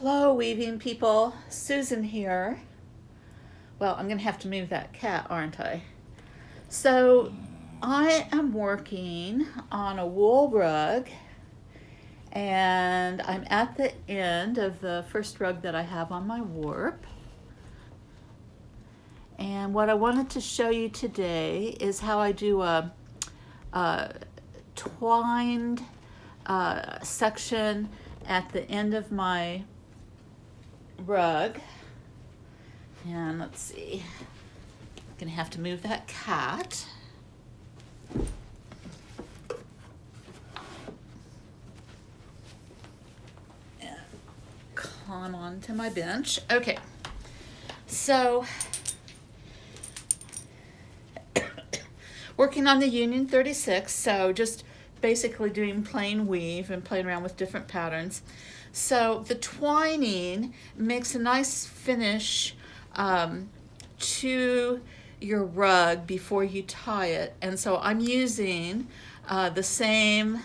Hello, weaving people. Susan here. Well, I'm going to have to move that cat, aren't I? So, I am working on a wool rug, and I'm at the end of the first rug that I have on my warp. And what I wanted to show you today is how I do a twined section at the end of my rug. And let's see, I'm gonna have to move that cat. And climb onto my bench. Okay, so working on the Union 36, so just basically doing plain weave and playing around with different patterns. So the twining makes a nice finish to your rug before you tie it. And so I'm using the same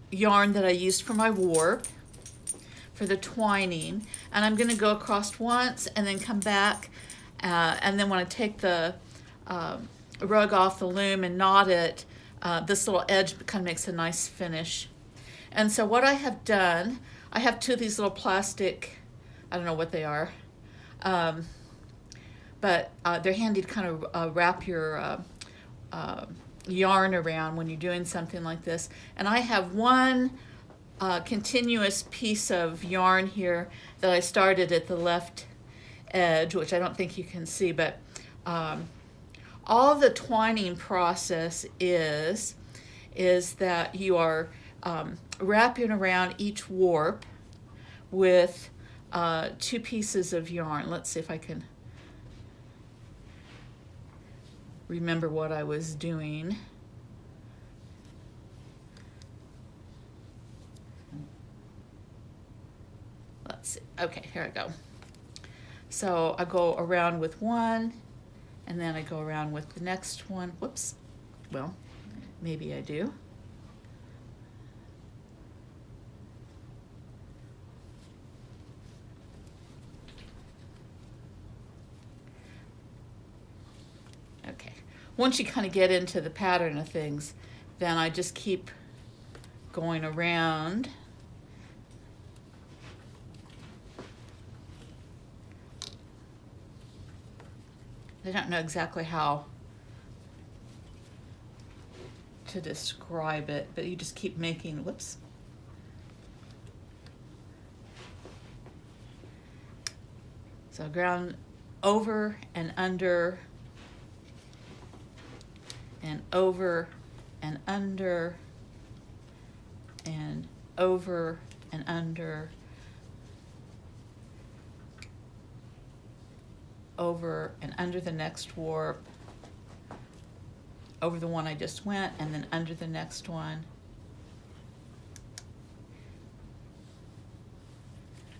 yarn that I used for my warp for the twining. And I'm going to go across once and then come back. And then when I take the rug off the loom and knot it, this little edge kind of makes a nice finish. And so what I have done, I have two of these little plastic, I don't know what they are, but they're handy to kind of wrap your yarn around when you're doing something like this. And I have one continuous piece of yarn here that I started at the left edge, which I don't think you can see, but all the twining process is that you are wrapping around each warp with two pieces of yarn. Let's see if I can remember what I was doing. Let's see. Okay, here I go. So I go around with one, and then I go around with the next one. Whoops. Well, maybe I do. Okay. Once you kind of get into the pattern of things, then I just keep going around. I don't know exactly how to describe it, but you just keep making, whoops. So ground over and under and over and under and over and under, over and under the next warp, over the one I just went, and then under the next one.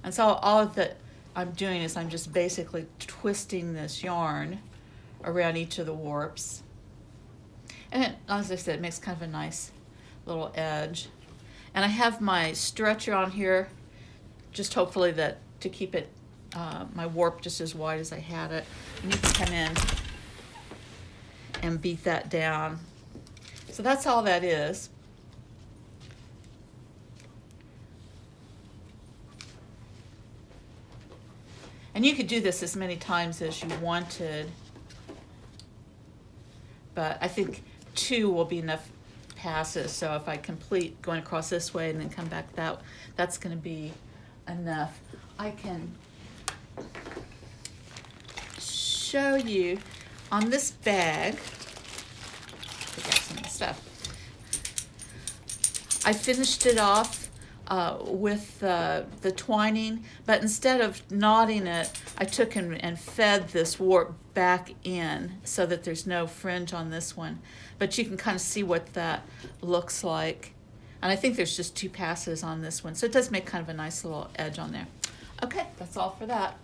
And so all that I'm doing is I'm just basically twisting this yarn around each of the warps. And it, as I said, it makes kind of a nice little edge. And I have my stretcher on here, just hopefully that to keep it, my warp just as wide as I had it. And you can come in and beat that down. So that's all that is. And you could do this as many times as you wanted, but I think 2 will be enough passes. So if I complete going across this way and then come back that's going to be enough. I can show you on this bag. Pick out some of the stuff. I finished it off with the twining, but instead of knotting it, I took and fed this warp back in so that there's no fringe on this one. But you can kind of see what that looks like. And I think there's just 2 passes on this one, so it does make kind of a nice little edge on there. Okay, that's all for that.